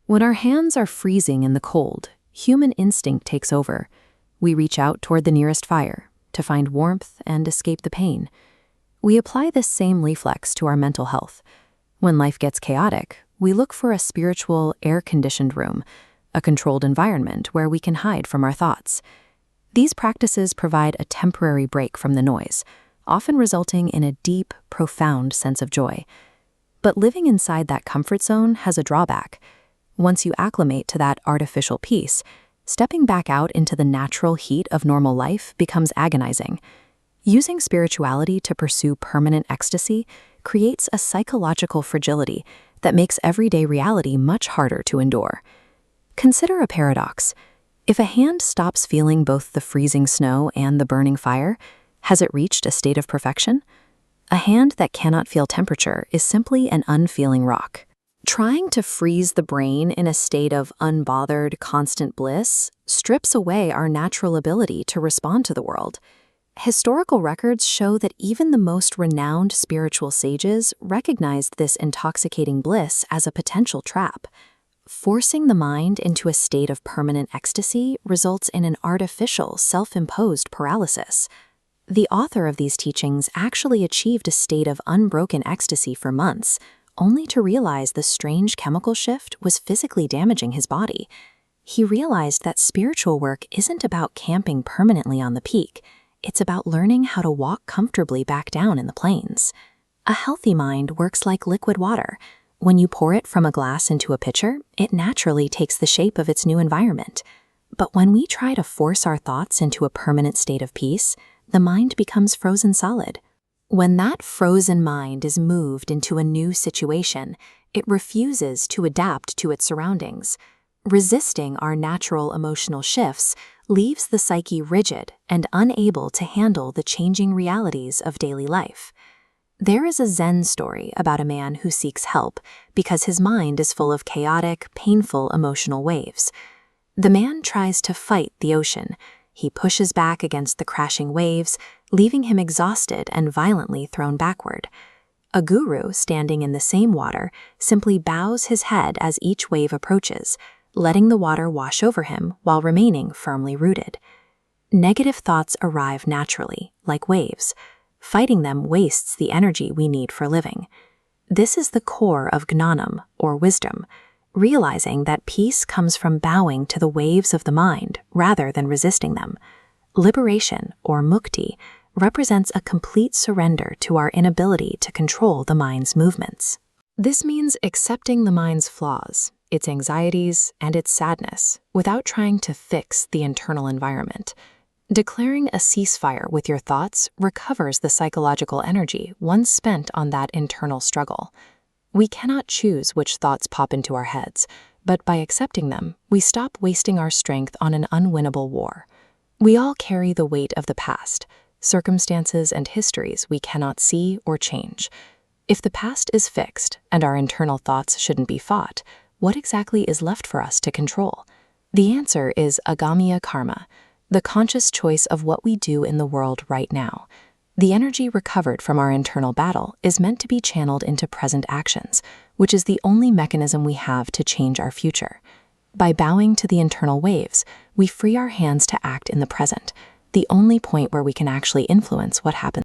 When our hands are freezing in the cold, human instinct takes over. We reach out toward the nearest fire to find warmth and escape the pain. We apply this same reflex to our mental health. When life gets chaotic, we look for a spiritual, air-conditioned room, a controlled environment where we can hide from our thoughts. These practices provide a temporary break from the noise, often resulting in a deep, profound sense of joy. But living inside that comfort zone has a drawback. Once you acclimate to that artificial peace, stepping back out into the natural heat of normal life becomes agonizing. Using spirituality to pursue permanent ecstasy creates a psychological fragility that makes everyday reality much harder to endure. Consider a paradox. If a hand stops feeling both the freezing snow and the burning fire, has it reached a state of perfection? A hand that cannot feel temperature is simply an unfeeling rock. Trying to freeze the brain in a state of unbothered, constant bliss strips away our natural ability to respond to the world. Historical records show that even the most renowned spiritual sages recognized this intoxicating bliss as a potential trap. Forcing the mind into a state of permanent ecstasy results in an artificial, self-imposed paralysis. The author of these teachings actually achieved a state of unbroken ecstasy for months, only to realize the strange chemical shift was physically damaging his body. He realized that spiritual work isn't about camping permanently on the peak. It's about learning how to walk comfortably back down in the plains. A healthy mind works like liquid water. When you pour it from a glass into a pitcher, it naturally takes the shape of its new environment. But when we try to force our thoughts into a permanent state of peace, the mind becomes frozen solid. When that frozen mind is moved into a new situation, it refuses to adapt to its surroundings. Resisting our natural emotional shifts leaves the psyche rigid and unable to handle the changing realities of daily life. There is a Zen story about a man who seeks help because his mind is full of chaotic, painful emotional waves. The man tries to fight the ocean. He pushes back against the crashing waves, leaving him exhausted and violently thrown backward. A guru standing in the same water simply bows his head as each wave approaches, letting the water wash over him while remaining firmly rooted. Negative thoughts arrive naturally, like waves. Fighting them wastes the energy we need for living. This is the core of gnanam, or wisdom, realizing that peace comes from bowing to the waves of the mind rather than resisting them. Liberation, or mukti, represents a complete surrender to our inability to control the mind's movements. This means accepting the mind's flaws, its anxieties, and its sadness without trying to fix the internal environment. Declaring a ceasefire with your thoughts recovers the psychological energy once spent on that internal struggle. We cannot choose which thoughts pop into our heads, but by accepting them, we stop wasting our strength on an unwinnable war. We all carry the weight of the past, circumstances and histories we cannot see or change. If the past is fixed and our internal thoughts shouldn't be fought, what exactly is left for us to control? The answer is agamiya karma, the conscious choice of what we do in the world right now. The energy recovered from our internal battle is meant to be channeled into present actions, which is the only mechanism we have to change our future. By bowing to the internal waves, we free our hands to act in the present, the only point where we can actually influence what happens.